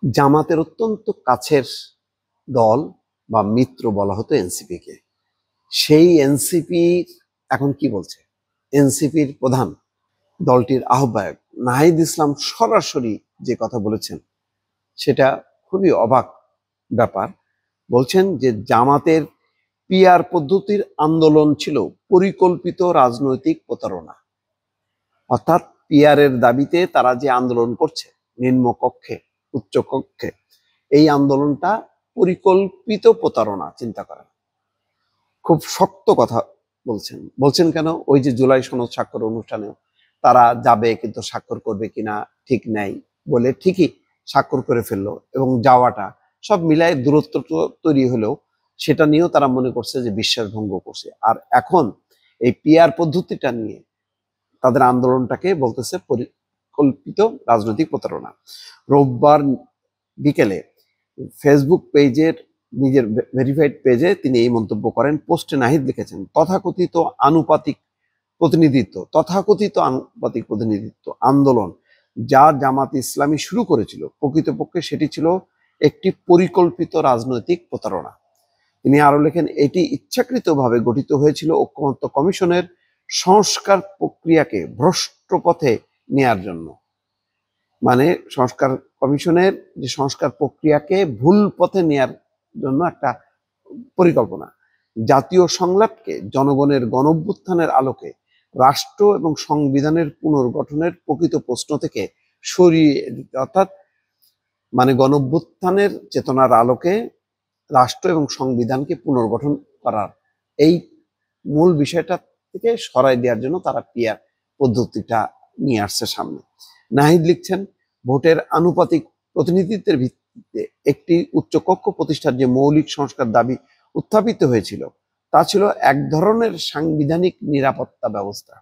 জামাতের অত্যন্ত কাছের দল বা মিত্র বলা হতো এনসিপি কে। সেই এনসিপি এখন কি বলছে? এনসিপির প্রধান, দলটির আহ্বায়ক নাহিদ ইসলাম সরাসরি যে কথা বলেছেন সেটা খুবই অবাক ব্যাপার। বলছেন যে জামাতের পিআর পদ্ধতির আন্দোলন ছিল পরিকল্পিত রাজনৈতিক প্রতারণা। অর্থাৎ পিআর এর দাবিতে তারা যে আন্দোলন করছে নিম্ন কক্ষে উচ্চ কক্ষে, এই আন্দোলনটা পরিকল্পিত প্রতারণা। চিন্তা করেন, খুব শক্ত কথা বলছেন কেন? ওই যে জুলাই সনদ স্বাক্ষর অনুষ্ঠানেও তারা যাবে কিন্তু স্বাক্ষর করবে কিনা ঠিক নাই বলে ঠিকই স্বাক্ষর করে ফেললো, এবং যাওয়াটা সব মিলায় দূরত্ব তৈরি হলেও সেটা নিয়েও তারা মনে করছে যে বিশ্বাস ভঙ্গ করছে। আর এখন এই পিআর পদ্ধতিটা নিয়ে তাদের আন্দোলনটাকে বলতেছে পরিকল্পিত রাজনৈতিক প্রতারণা। রোববার বিকেলে ফেসবুক পেজের নিজের ভেরিফাইড পেজে তিনি এই মন্তব্য করেন। পোস্টে নাহিদ লিখেছেন, তথাকথিত আনুপাতিক প্রতিনিধিত্ব আন্দোলন যা জামাত ইসলামী শুরু করেছিল, প্রকৃতপক্ষে সেটি ছিল একটি পরিকল্পিত রাজনৈতিক প্রতারণা। তিনি আরো লেখেন, এটি ইচ্ছাকৃতভাবে গঠিত হয়েছিল ঐকমত্য কমিশনের সংস্কার প্রক্রিয়াকে ভ্রষ্ট পথে নেয়ার জন্য। মানে সংস্কার কমিশনের যে সংস্কার প্রক্রিয়াকে ভুল পথে নেয়ার জন্য একটা পরিকল্পনা। জাতীয় সংলাপকে জনগণের গণঅভ্যুত্থানের আলোকে রাষ্ট্র এবং সংবিধানের পুনর্গঠনের প্রকৃত প্রশ্ন থেকে সরিয়ে দিতে, অর্থাৎ মানে গণঅভ্যুত্থানের চেতনার আলোকে রাষ্ট্র এবং সংবিধানকে পুনর্গঠন করার এই মূল বিষয়টা থেকে সরাই দেওয়ার জন্য তারা পিআর পদ্ধতিটা নিয়ে আসছে সামনে। নাহিদ লিখছেন, ভোটের আনুপাতিক প্রতিনিধিত্বের ভিত্তিতে একটি উচ্চকক্ষ প্রতিষ্ঠার যে মৌলিক সংস্কার দাবি উত্থাপিত হয়েছিল তা ছিল এক ধরনের সাংবিধানিক নিরাপত্তা ব্যবস্থা।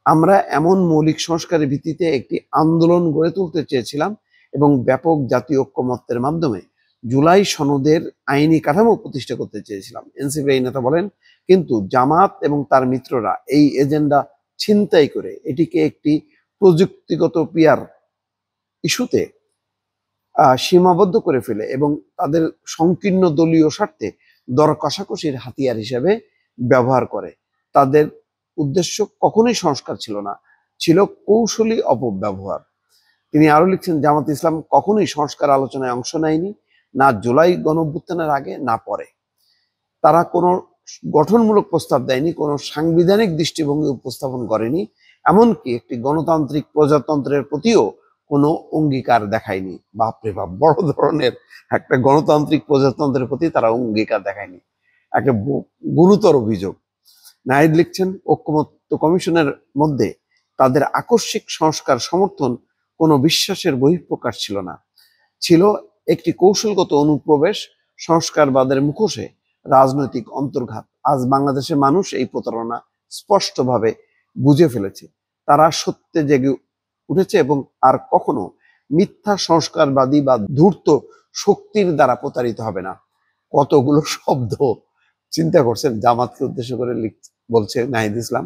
আমরা এমন মৌলিক সংস্কারের ভিত্তিতে একটি আন্দোলন গড়ে তুলতে চেয়েছিলাম এবং ব্যাপক জাতীয় ঐক্যমত্যের মাধ্যমে জুলাই সনদের আইনি কাঠামো প্রতিষ্ঠা করতে চেয়েছিলাম, এনসিপি এই নেতা বলেন। কিন্তু জামাত এবং তার মিত্ররা এই এজেন্ডা ছিনতাই করে এটিকে একটি প্রযুক্তিগত পিআর ইস্যুতে সীমাবদ্ধ করে ফেলে এবং তাদের সংকীর্ণ দলীয় স্বার্থে দর কষাকষির হাতিয়ার হিসেবে ব্যবহার করে। তাদের উদ্দেশ্য কখনোই সংস্কার ছিল না, ছিল কৌশলী অপব্যবহার। তিনি আরো লিখছেন, জামাত ইসলাম কখনোই সংস্কার আলোচনায় অংশ নেয়নি, না জুলাই গণঅভ্যুত্থানের আগে না পরে। তারা কোনো গঠনমূলক প্রস্তাব দেয়নি, কোনো সাংবিধানিক দৃষ্টিভঙ্গি উপস্থাপন করেনি, এমনকি একটি গণতান্ত্রিক প্রজাতন্ত্রের প্রতিও কোনো অঙ্গীকার দেখায়নি। বাপরে বাপ, বড় ধরনের একটা গণতান্ত্রিক প্রজাতন্ত্রের প্রতি তারা অঙ্গীকার দেখায়নি, একটা গুরুতর অভিযোগ। নাহিদ লিখছেন, ঐকমত্য কমিশনের মধ্যে তাদের আকস্মিক সংস্কার সমর্থন কোনো বিশ্বাসের বহিঃপ্রকাশ ছিল না, ছিল একটি কৌশলগত অনুপ্রবেশ, সংস্কারবাদের মুখোশে রাজনৈতিক অন্তর্ঘাত। আজ বাংলাদেশের মানুষ এই প্রতারণা স্পষ্টভাবে বুঝে ফেলেছে। তারা সত্যে জেগে উঠেছে এবং আর কখনো মিথ্যা সংস্কারবাদী বা ধূর্ত শক্তির দ্বারা প্রতারিত হবে না। কতগুলো শব্দ চিন্তা করছেন জামাতকে উদ্দেশ্য করে বলছে নাহিদ ইসলাম।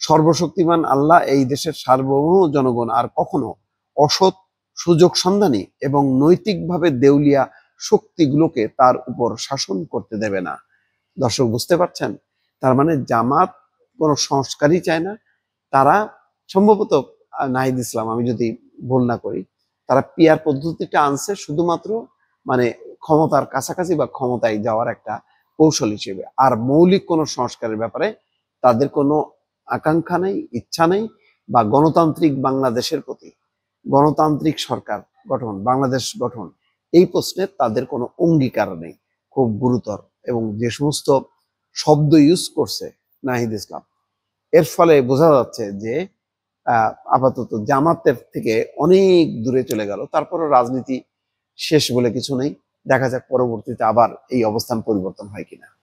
সর্বশক্তিমান আল্লাহ, এই দেশের সার্বভৌম জনগণ আর কখনো অসৎ সুযোগ সন্ধানী এবং নৈতিকভাবে দেউলিয়া শক্তিগুলোকে তার উপর শাসন করতে দেবে না। দর্শক বুঝতে পারছেন? তার মানে জামাত কোনো সংস্কারই চায় না। তারা সম্ভবত নাহিদ ইসলাম, আমি যদি ভুল না করি, তারা পিআর পদ্ধতিটা আনছে শুধুমাত্র মানে ক্ষমতার কাছাকাছি বা ক্ষমতায় যাওয়ার একটা কৌশল হিসেবে। আর মৌলিক কোনো সংস্কারের ব্যাপারে তাদের কোনো আকাঙ্ক্ষা নেই, ইচ্ছা নেই, বা গণতান্ত্রিক বাংলাদেশের প্রতি, গণতান্ত্রিক সরকার গঠন, বাংলাদেশ গঠন, এই প্রশ্নে তাদের কোনো অঙ্গীকার নেই। খুব গুরুতর। এবং যে সমস্ত শব্দ ইউজ করছে নাহিদ ইসলাম, এর ফলে বোঝা যাচ্ছে যে আপাতত জামাতের থেকে অনেক দূরে চলে গেল। তারপরও রাজনীতি শেষ বলে কিছু নেই। দেখা যাক পরবর্তীতে আবার এই অবস্থান পরিবর্তন হয় কিনা।